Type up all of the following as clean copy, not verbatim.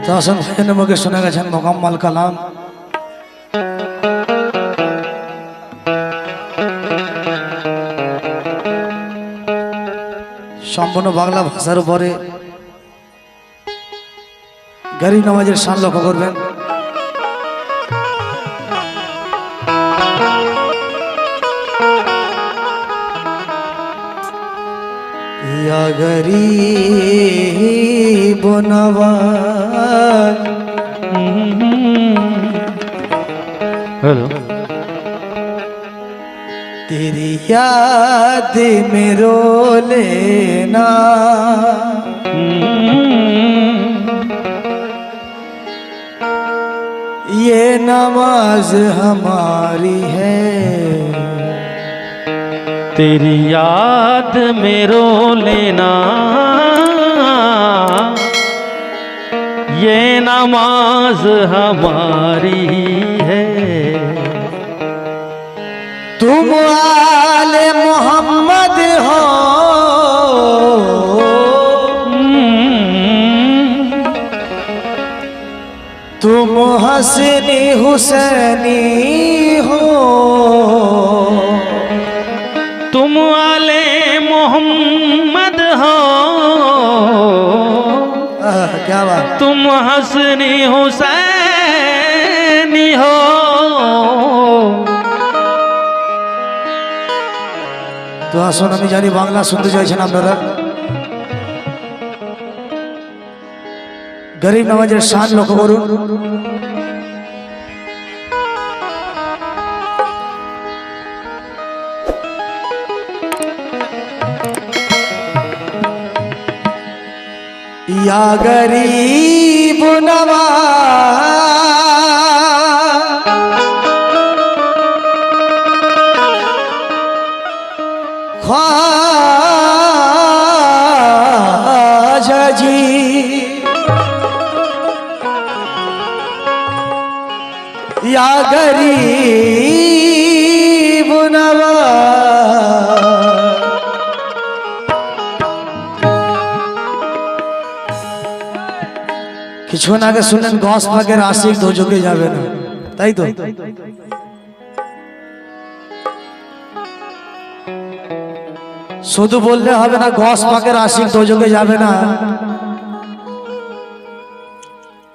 तो हसन भाई ने मुझे सुना गया मुकम्मल कलाम सम्पूर्ण बांगला भाषार उपरे गरीब नवाजेर शान लक्ष्य करबेन। या गरीब नवाज हेलो तेरी याद में रो लेना ये नमाज हमारी है। तेरी याद में रो लेना ये नमाज हमारी है। तुम आले मोहम्मद हो तुम हसनी हुसैनी हो। तुम आले मोहम्मद हो क्या बात। तुम हसनी हुसैनी हो। तो আসুন আমি জানি বাংলা শুনতে চাইছেন আপনারা। গরিব নওয়াজের শান লক্ষ্য করুন। या गरीब नवाज ख्वाजा जी या गरीब नवाज কিছুক্ষণ আগে শুনলেন গস পাকের আশিক দোজখে যাবে না, তাই তো? শুধু বললে হবে না গস পাকের আশিক দোজখে যাবে না,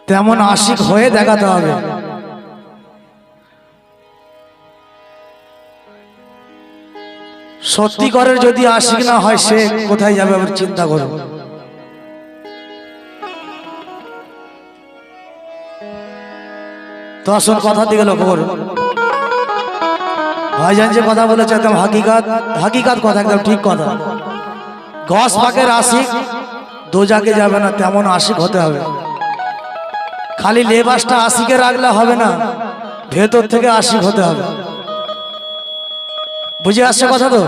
তেমন আশিক হয়ে দেখাতে হবে। সত্যিকারের যদি আশিক না হয় সে কোথায় যাবে আবার চিন্তা করো। তো আসল কথা দিকে লক্ষ্য করুন। ভাইজান যে কথা বলেছে একদম হাকিকাত কথা, একদম ঠিক কথা। গস পাকের আশিক দোজাকে যাবে না, তেমন আশিক হতে হবে। খালি লেবাসটা আশিকে রাখলে হবে না, ভেতর থেকে আশিক হতে হবে। বুঝে আসছে কথা তো?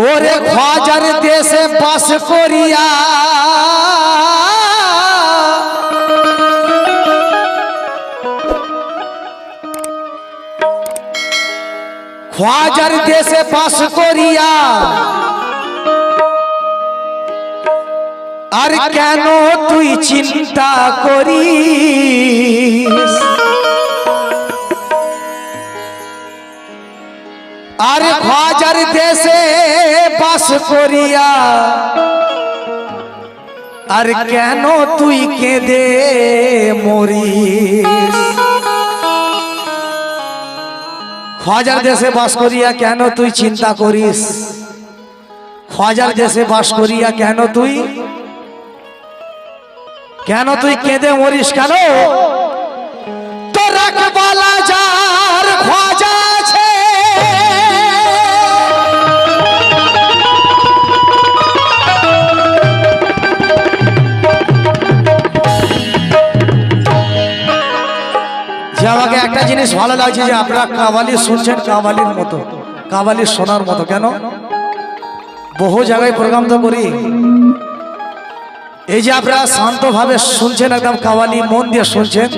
ওরে খ্বাজার দেশে বাস করিয়া খ্বাজার দেশে বাস করিয়া আর কেন তুই চিন্তা করিস? আর খ্বাজার দেশে বাস করিয়া আর কেন তুই কেঁদে মরিস? খ্বাজার দেশে বাস করিয়া কেন তুই চিন্তা করিস? খ্বাজার দেশে বাস করিয়া কেন তুই কেঁদে মরিস? কেন তো রাখবালা যার খ্বাজা আছে যে আমাকে একটা জিনিস ভালো লাগছে যে আপনারা কাওয়ালি শুনছেন কাওয়ালির মতো, কাওয়ালি শোনার মতো। কেন বহু জায়গায় প্রোগ্রাম তো করি, এই যে আপনারা শান্তভাবে শুনছেন, একদম কাওয়ালি মন দিয়ে শুনছেন,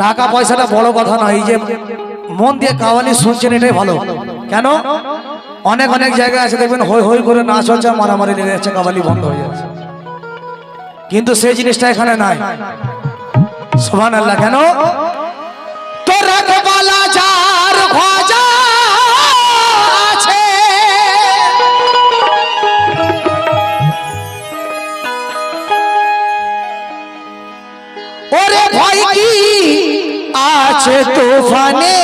টাকা পয়সাটা বড় কথা নয়, এই যে মন দিয়ে কাওয়ালি শুনছেন এটাই ভালো। কেন? অনেক অনেক জায়গায় আছে দেখবেন হই হই করে নাচ হচ্ছে, মারামারি লেগে যাচ্ছে, কাওয়ালি বন্ধ হয়ে যাচ্ছে, কিন্তু সেই জিনিসটা এখানে নাই। সুবহানাল্লাহ। কেন? তোরা কপালা যার খোঁজা আছে, ওরে ভয় কি আছে তুফানে,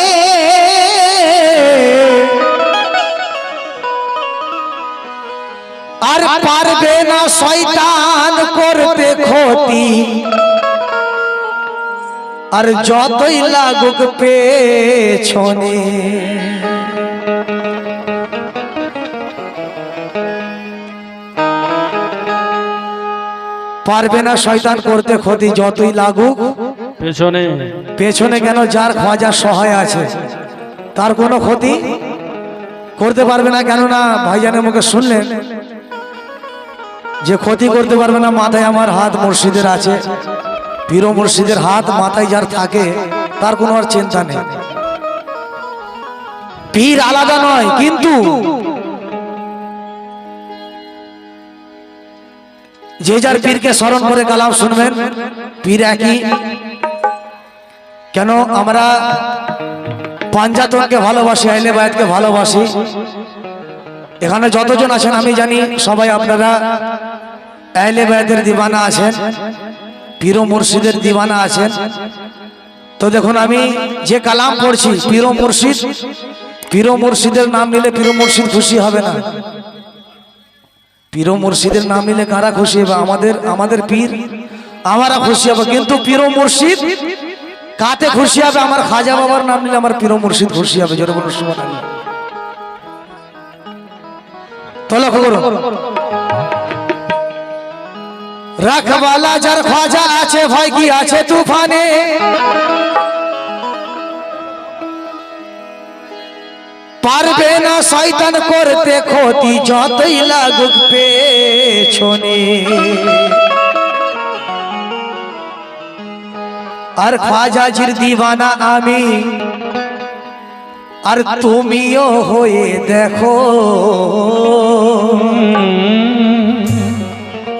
আর পারবে না শয়তান করতে ক্ষতি, আর যতই লাগুক পেছনে। পারবে না শয়তান করতে ক্ষতি, যতই লাগুক পেছনে। পেছনে। কেন? যার খোঁজা সহায় আছে তার কোনো ক্ষতি করতে পারবে না। কেননা ভাইজানের মুখে শুনলেন যে ক্ষতি করতে পারবে না। মাথায় আমার হাত মুর্শিদের আছে, পীর মুর্শিদের হাত মাথায় যার থাকে তার কোনো আর চিন্তা নেই। পীর আলাদা নয়, কিন্তু যে যার পীরকে স্মরণ করে কালাম শুনবেন, পীর একই। কেন? আমরা পাঞ্জাতনকে ভালোবাসি, আহলে বায়াতকে ভালোবাসি। এখানে যতজন আছেন আমি জানি সবাই আপনারা আহলে বায়াতের দিওয়ানা আছেন, পীর মুর্শিদের দিওয়ানা আছেন। তো দেখুন আমি যে কালাম পড়ছি, পীর মুর্শিদ, পীর মুর্শিদের নাম নিলে পীর মুর্শিদ খুশি হবে না। পীর মুর্শিদের নাম নিলে কারা খুশি হবে? আমাদের পীর, আমরা খুশি হবে। কিন্তু পীর মুর্শিদ কাতে খুশি হবে? আমার খাজা বাবার নাম নিলে আমার পীর মুর্শিদ খুশি হবে। জোরে বলুন সুবহানাল্লাহ। তো লক্ষ্য করুন, রাখবালা যার খাজা আছে, ভয় কি আছে তুফানে, পারবে না শয়তান করতে ক্ষতি, যতই লাগুক পেছনে। আর খাজাজির দিওয়ানা আমি, আর তুমিও হয়ে দেখো।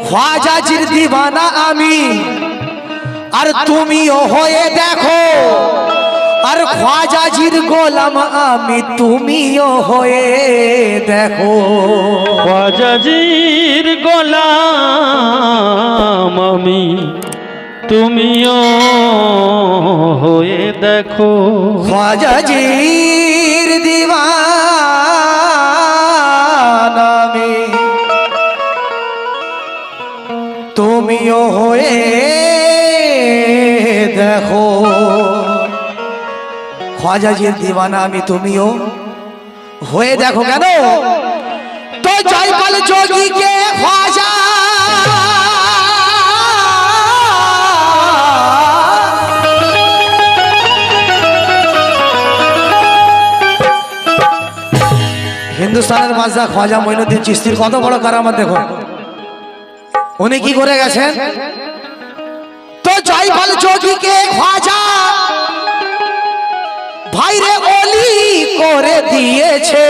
খাজাজির দিওয়ানা আমি, আর তুমিও হয়ে দেখো। আর খাজাজির গোলাম আমি, তুমিও হয়ে দেখো। খাজাজির গোলাম আমি, তুমিও হয়ে দেখো। খাজাজির দিওয়ানা আমি, তুমিও হয়ে দেখো। খাজাজির দিওয়ানা আমি, তুমিও হয়ে দেখো। কেন? তো জয়পাল যোগীকে খাজা হিন্দুস্তানের মাজদা খাজা মঈনুদ্দিন চিশতির কত বড় কারামত দেখো। উনি কি করে গেছেন? তো জয়পাল যোগীকে খাজা ভাইরে ওলি করে দিয়েছে।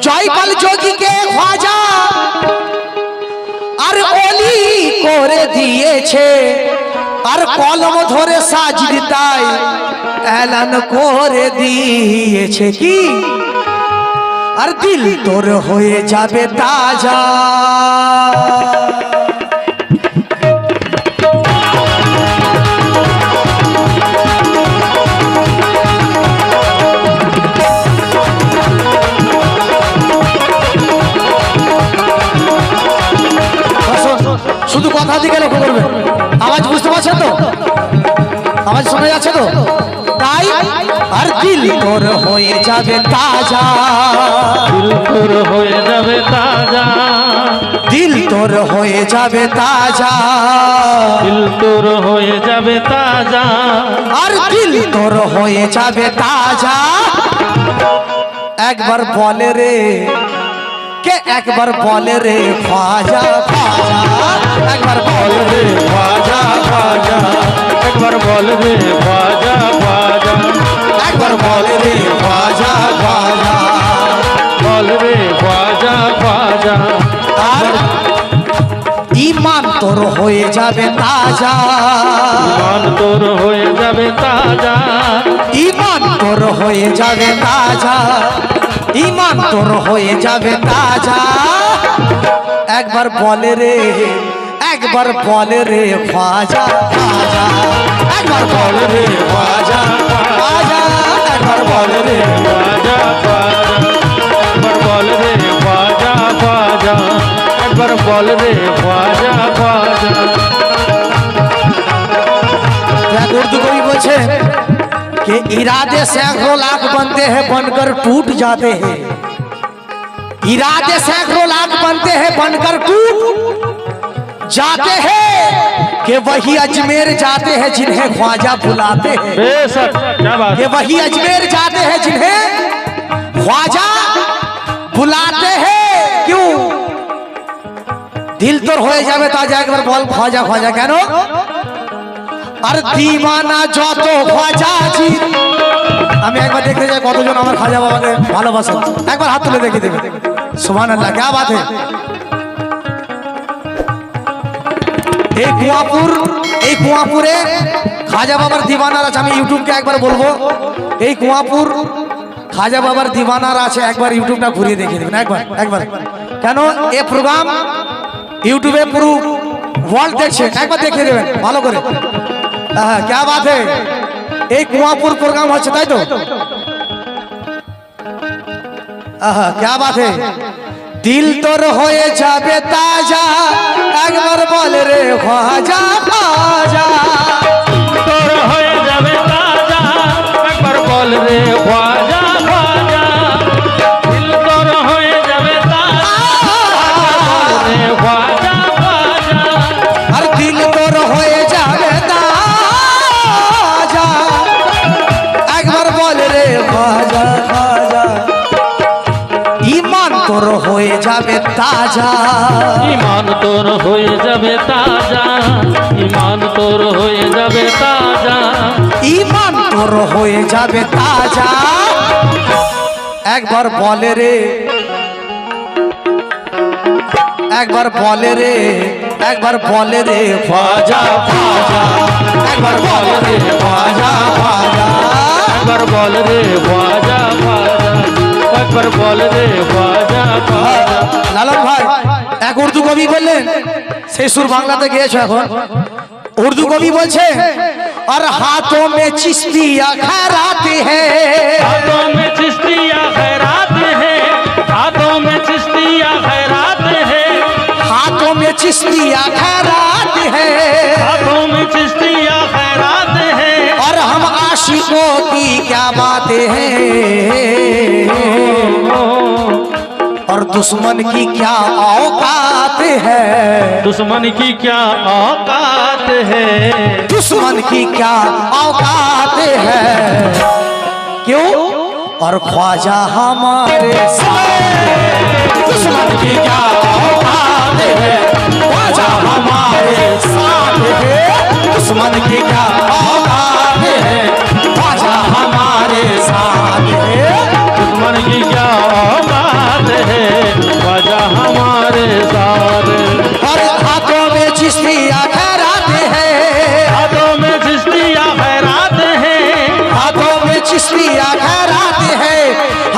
জয়পাল যোগীকে খাজা আর ওলি করে দিয়েছে। আর কলম ধরে সাজদায় এলান করে দিয়েছে কি? আর দিল তোর হয়ে যাবে তাজা। শুধু কথা দিকে লক্ষ্য করবে। আওয়াজ বুঝতে পারছেন তো? আওয়াজ শোনা যাচ্ছে তো? তাই আর দিল তোর হয়ে যাবে তাজা, দিল তোর হয়ে যাবে তাজা, দিল তোর হয়ে যাবে তাজা, দিল তোর হয়ে যাবে তাজা, আর দিল তোর হয়ে যাবে তাজা। একবার বলে রে के एक बार बोले रे ख्वाजा ख्वाजा, एक बार बोले रे ख्वाजा ख्वाजा, एक बार बोल रे ख्वाजा ख्वाजा, एक बार बोले रे ख्वाजा ख्वाजा। बोल रे ख्वाजा ख्वाजा। আর ইমান তোর হয়ে যাবে তাজা, ईमान तोर होए जाबे ताजा, ইমান তোর হয়ে যাবে তাজা, ইমান তোর হয়ে যাবে তাজা। একবার বলে রে, একবার বলে রে খ্বাজা খ্বাজা, একবার বলে রে খ্বাজা খ্বাজা, একবার বলে রে ख्वाजा ख्वाजा, एक बार बोल रे ख्वाजा ख्वाजा, एक बार बोल रे ख्वाजा ख्वाजा। एक उर्दू कवि बोले कि इरादे सैकड़ों लाख बनते हैं बनकर टूट जाते हैं, इरादे सैकड़ों लाख बनते हैं बनकर टूट जाते हैं, कि वही अजमेर जाते हैं जिन्हें ख्वाजा बुलाते हैं, बेशक क्या बात कि वही अजमेर जाते हैं जिन्हें ख्वाजा बुलाते हैं। क्यों? दिल तो হয়ে যাবে তাজা, একবার বল খ্বাজা খ্বাজা কেন? আর দিওয়ানা যত খ্বাজাজি। আমি একবার দেখতে যাই কতজন আমার খাজা বাবাকে ভালোবাসে, একবার হাত তুলে দেখিয়ে দেবে। সুবহানাল্লাহ, क्या बात है। এই কুয়াপুর, এই কুয়াপুরে খাজা বাবার দিওয়ানার আছে। আমি ইউটিউবকে একবার বলবো, এই কুয়াপুর খাজা বাবার দিওয়ানার আছে, একবার ইউটিউবটা ঘুরিয়ে দেখিয়ে দেবেন একবার একবার। কেন এই প্রোগ্রাম ইউটিউবে পুরো ওয়ার্ল্ড দেখছে, একবার দেখিয়ে দেবেন ভালো করে। হ্যাঁ, क्या बात है। এই কুয়াপুর প্রোগ্রাম হচ্ছে তাই তো? আহা, क्या बात है। দিল তোর হয়ে যাবে তাজা, একবার বল রে খ্বাজা খ্বাজা। तोर होए जाबे ताजा, एक बार बोल रे ख्वाजा ख्वाजा, दिल तोर होए जाबे ताजा, बोल रे ख्वाजा ख्वाजा। আর দিল তোর হয়ে যাবে তাজা, একবার বল রে খ্বাজা খ্বাজা। ইমান তোর হয়ে যাবে তাজা, ईमान तोर होए जाबे ताजा, ईमान तोर होए जाबे ताजा, ইমান তোর হয়ে যাবে তাজা। একবার বলে রে, একবার বলে রে, একবার বলে রে খ্বাজা খ্বাজা, একবার বলে রে খ্বাজা খ্বাজা। एक बार बोल रे ख्वाजा ख्वाजा, एक बार बोल रे ख्वाजा ख्वाजा। লালন ভাই এক উর্দু কবি বললেন, সেই সুর বাংলাতে গিয়েছো এখন। উর্দু কবি বলছে, আর হাতों में चिश्तिया खैराते हैं, हाथों में चिश्तिया खैरात है, हाथों में चिश्तिया खैरात है, हाथों में चिश्तिया खैराते हैं, हाथों में चिश्तिया खैरात है। और हम आशिकों की क्या बातें हैं, और दुश्मन की क्या औकात है, दुश्मन की क्या औकात है, दुश्मन की क्या औकात है। क्यों? और ख्वाजा हमारे साथ, दुश्मन की क्या औकात है, ख्वाजा हमारे साथ है, दुश्मन की क्या औकात है, ख्वाजा हमारे साथ है। दुश्मन की क्या औकात है, ख्वाजा हमारे साथ। और हाथों में चिश्तिया खैराते हैं, हाथों में चिश्तिया खैरात है, हाथों में चिश्तिया खैराते हैं,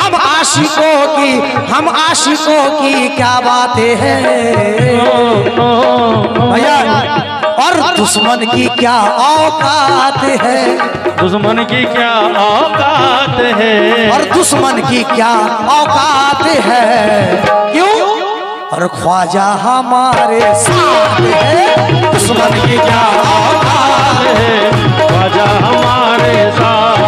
हम आशिकों की, हम आशिकों की क्या बातें हैं भैया। और दुश्मन की क्या औकात है, दुश्मन की क्या औकात है, और दुश्मन की क्या औकात है। क्यों? और ख्वाजा हमारे साथ है, दुश्मन की क्या औकात है। ख्वाजा हमारे साथ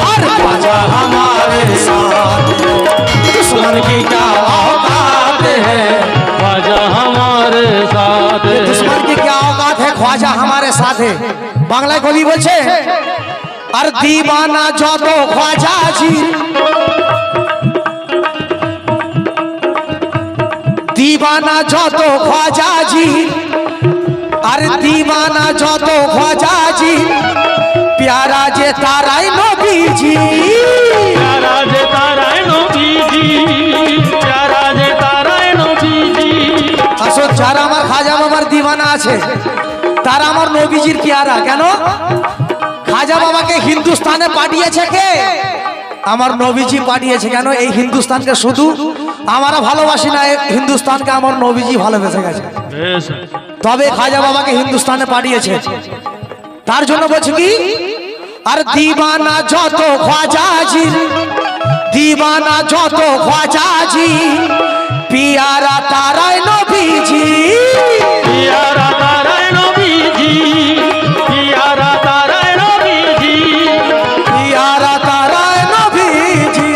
और ख्वाजा हमारे साथ, दुश्मन की क्या औकात है, ख्वाजा हमारे साथ। दुश्मन की क्या औकात है, ख्वाजा हमारे साथ है। বাংলায় কবি বলছে, আর দিওয়ানা যত খ্বাজাজি, दीवाना যত ख्वाजाजी আর दीवाना যত ख्वाजाजी प्यारा जे ताराई नबीजी प्यारा जे ताराई नबीजी प्यारा जे ताराई नबीजी আসল যারা আমার খাজা বাবার दीवाना আছে তারা আমার নবীজির পেয়ারা কেন খাজা বাবাকে হিন্দুস্তানে পাঠিয়েছে কে আমার নবীজি পাঠিয়েছে কেন এই হিন্দুস্তানকে শুধু আমরা ভালোবাসি না হিন্দুস্তানকে আমার নবীজি ভালোবেসে গেছে বেশ তবে খাজা বাবাকে হিন্দুস্তানে পাঠিয়েছে তার জন্য বলছি কি আর दीवाना যত ख्वाजाजी दीवाना যত ख्वाजाजी पियारा ताराई नबीजी प्यारा ताराई नबीजी प्यारा ताराई नबीजी पियारा ताराई नबीजी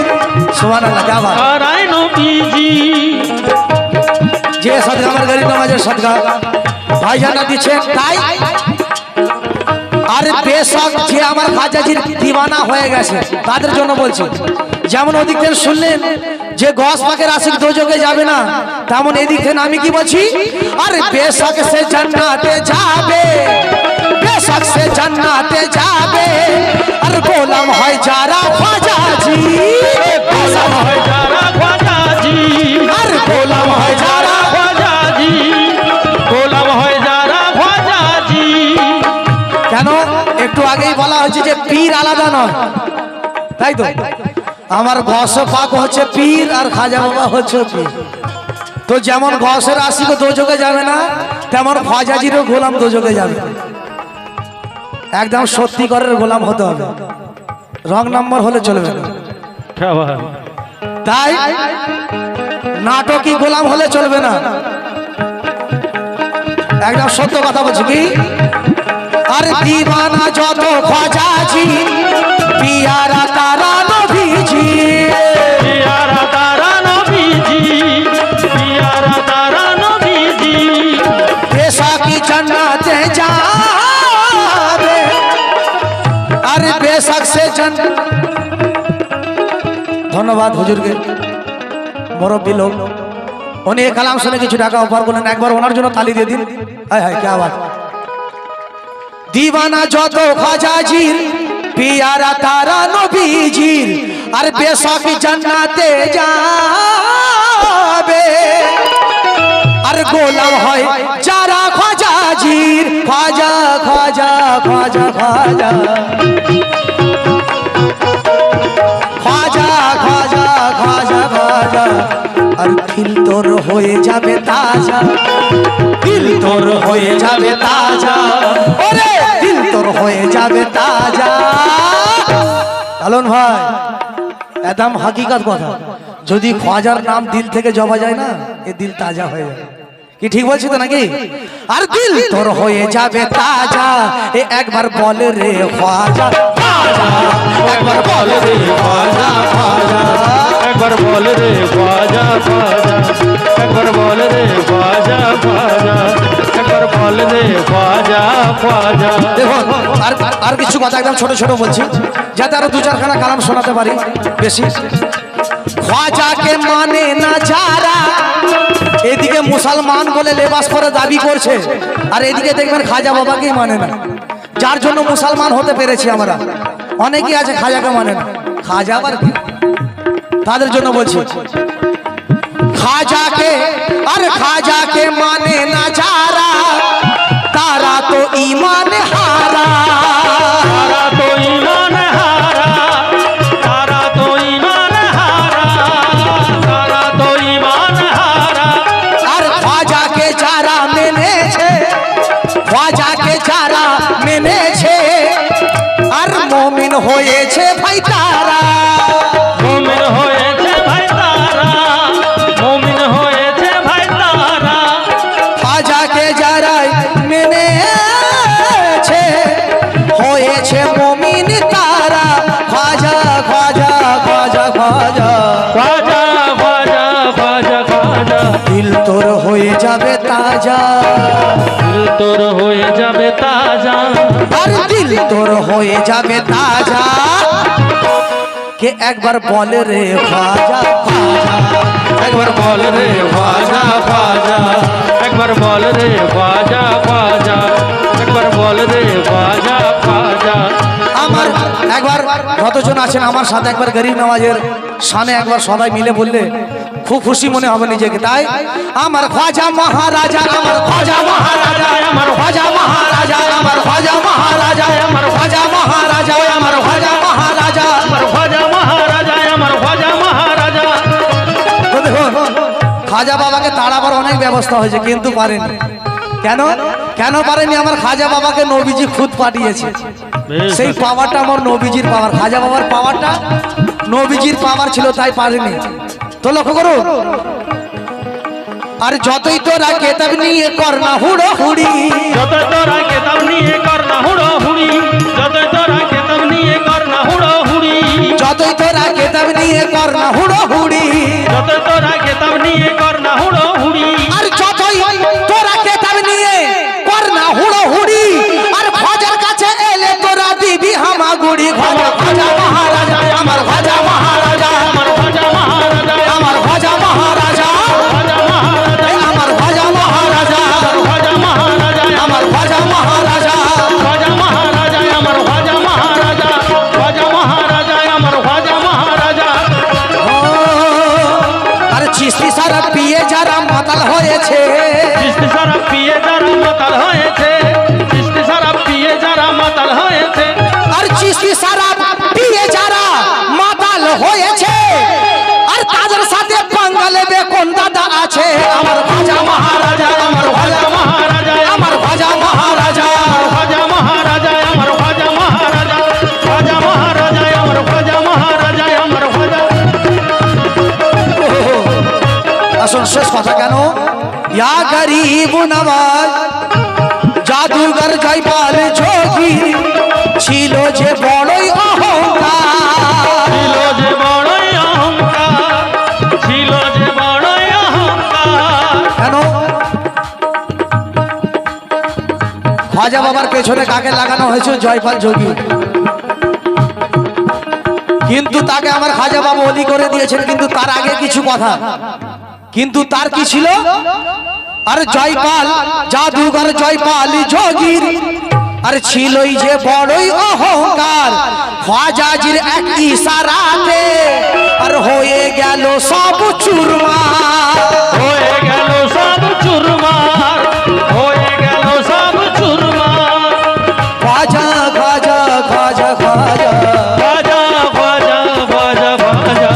सुभान अल्लाह क्या बात ताराई नबीजी যে সদকা আমার গরিব নামাজের সদকা ভাইজানরা দিচ্ছেন তাই আর বেশক যে আমার খাজাজির দিওয়ানা হয়ে গেছে তাদের জন্য বলছি যেমন ওদিক থেকে শুনলেন যে গস পাকের আশিক দোজকে যাবে না তেমন এদিক থেকে আমি কি বলছি আরে বেশক সে জান্নাতে যাবে বেশক সে জান্নাতে যাবে আর গোলাম হয় যারা খাজাজি गोलाम है जारा ख्वाजाजी আর গোলাম হয় যারা ख्वाजाजी गोलाम है जारा ख्वाजाजी কেন একটু আগেই বলা হয়েছে যে পীর আলাদা নয় তাই তো আমার গস পাক হচ্ছে পীর আর খাজা বাবা হচ্ছে পীর তো যেমন গসের আশিক দোজকে যাবে না তেমন খাজাজিরও গোলাম দোজকে যাবে একদম সত্যিকারের গোলাম হতে হবে রং নম্বর হলে চলবে না क्या बात তাই নাটকই গোলাম হলে চলবে না একদম সত্য কথা বলছি কি আর दीवाना যত ख्वाजाजी पियारा तारा नबीजी प्यारा तारा नबीजी प्यारा तारा नबीजी पेशा की जन्नते जावे अरे बेशक से जन ধন্যবাদ হুজুরকে মুরব্বী লোক উনি এই কালাম শুনে কিছু টাকা অফার করলেন একবার ওনার জন্য তালি দিয়ে দিন হায় হায় क्या बात दीवाना যত খাজাজির পিয়ারা তারা নবীজির আর বেশক জান্নাতে যাবে আর গোলাম হয় যারা খাজাজির খাজা খাজা খাজা খাজা খাজা খাজা খাজা খাজা আর দিল তোর হয়ে যাবে তাজা দিল তোর হয়ে যাবে তাজা ওরে দিল তোর হয়ে যাবে তাজা লালন ভাই একদম হাকিকত কথা যদি খ্বাজার নাম দিল থেকে জবা যায় না এ দিল তাজা হয়ে যাবে কি ঠিক বলছি তো নাকি আর দিল তোর হয়ে যাবে তাজা এ একবার বল রে খ্বাজা খাজা একবার বল রে খ্বাজা খাজা एक बार बोल रे ख्वाजा ख्वाजा एक बार बोल रे ख्वाजा ख्वाजा एक बार बोल रे ख्वाजा ख्वाजा দেখুন আর কিছু কথা একদম ছোট ছোট বলছি যাতে আরো দু চারখানা কালাম শোনাতে পারি বেশি খ্বাজাকে মানে না যারা এদিকে মুসলমান বলে লেবাস করে দাবি করছে আর এদিকে দেখবেন খাজা বাবাকেই মানে না যার জন্য মুসলমান হতে পেরেছি আমরা অনেকেই আছে খাজাকে মানে না খাজা আবার কি তাদের জন্য বলছি খাজাকে আর খাজাকে মানে না যারা তারা তো ঈমান হারা तारा तो ईमान हारा तारा तो ईमान हारा तारा तो ईमान हारा আর খাজাকে যারা মেনেছে খাজাকে যারা মেনেছে আর মুমিন হয়েছে ভাই তারা मोमिन होएছে भाई तारा मोमिन होएছে भाई तारा খাজাকে যারা মেনেছে হয়েছে মুমিন তারা খাজা খাজা খাজা খাজা ख्वाजा ख्वाजा ख्वाजा ख्वाजा দিল তোর হয়ে যাবে তাজা दिल तोर होए जाबे ताजा আর দিল তোর হয়ে যাবে তাজা কে একবার বলে রে খাজা খাজা একবার বল রে খাজা খাজা একবার বল রে খাজা খাজা একবার বল রে খাজা খাজা আমার একবার কতজন আছেন আমার সাথে একবার গরিব নওয়াজের শানে একবার সবাই মিলে বললে খুব খুশি মনে হবে নিজেকে তাই আমার খাজা মহারাজা আমার খাজা মহারাজা আমার খাজা মহারাজা আমার খাজা মহারাজা আমার খাজা মহারাজা আমার খাজা মহারাজা আমার খাজা মহারাজা আমার খাজা মহারাজা তো দেখুন খাজা বাবাকে তাড়াবার অনেক ব্যবস্থা হয়েছে কিন্তু পারেনি কেন কেন পারেনি আমার খাজা বাবাকে নবীজি খুদ পাঠিয়েছে সেই পাওয়ারটা আমার নবীজির পাওয়ার খাজা বাবার পাওয়ারটা নবীজির পাওয়ার ছিল তাই পারেনি তো লক্ষ্য করো আর যতই তোরা কেতাব নিয়ে কর না হুড়ো হুড়ি যতই তোরা কেতাব নিয়ে কর না হুড়ো হুড়ি যতই তোরা কেতাব নিয়ে কর না হুড়ো হুড়ি যতই তোরা কেতাব নিয়ে কর না হুড়ো হুড়ি যতই তোরা কেতাব নিয়ে কর না হুড়ো হুড়ি আর যতই তোরা কেতাব নিয়ে কর না হুড়ো হুড়ি আর খাজার কাছে এলে তোরা দিবি হামাগুড়ি খাজা খাজা মহারাজা আমার খাজা মহারাজা আমার খাজা মহারাজা আমার খাজা মহারাজা খাজা মহারাজা আমার খাজা মহারাজা খাজা মহারাজা আমার খাজা মহারাজা খাজা মহারাজা আমার খাজা মহারাজা খাজা মহারাজা আমার খাজা মহারাজা আর চিস্তি সারা পিয়ে যারা মাতাল হয়েছে চিস্তি সারা পিয়ে যারা মাতাল হয়েছে চিস্তি সারা পিয়ে যারা মাতাল হয়েছে আর চিস্তি সারা পিয়ে যারা মাতাল হয়েছে আর তাদের সাথে বাঙালে বেকন দাদা আছে আমার খাজা মহারাজা আমার খাজা মহারাজা আমার খাজা মহারাজা খাজা মহারাজা আমার খাজা মহারাজা খাজা মহারাজা আমার খাজা মহারাজা আমার খাজা আসুন শেষ কথা কেন ইয়া গরিব নওয়াজ জাদুঘর জয়পাল যোগী ছিল যে বড়ই অহংকার ছিল যে বড়ই অহংকার ছিল যে বড়ই অহংকার কেন খাজা বাবার পেছনে কাকে লাগানো হয়েছে জয়পাল যোগী কিন্তু তাকে আমার খাজা বাবা অলি করে দিয়েছেন কিন্তু তার আগে কিছু কথা কিন্তু তার কি ছিল আর জয়পাল জাদুঘর জয়পাল যোগীর আর ছিলই যে বড়ই অহংকার খাজাজির এক ইশারাতে আর হয়ে গেল সব চুরমার হয়ে গেল সব চুরমার হয়ে গেল সব চুরমার খাজা খাজা খাজা খাজা খাজা খাজা খাজা খাজা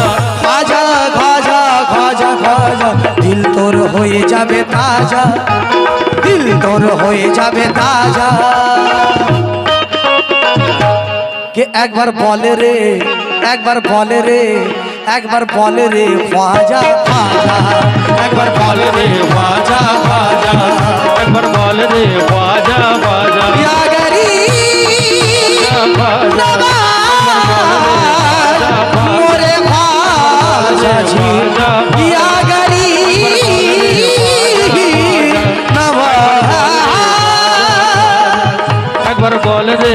খাজা খাজা খাজা খাজা দিল তোর হয়ে যাবে তাজা দিল তোর হয়ে যাবে তাজা কে একবার বলে রে একবার বলে রে একবার বলে রে খাজা খাজা একবার বলে রে খাজা খাজা একবার বল রে খাজা খাজা ইয়া গরিব নওয়াজ মোরে খাজা জি ইয়া গরিব নওয়াজ একবার বল রে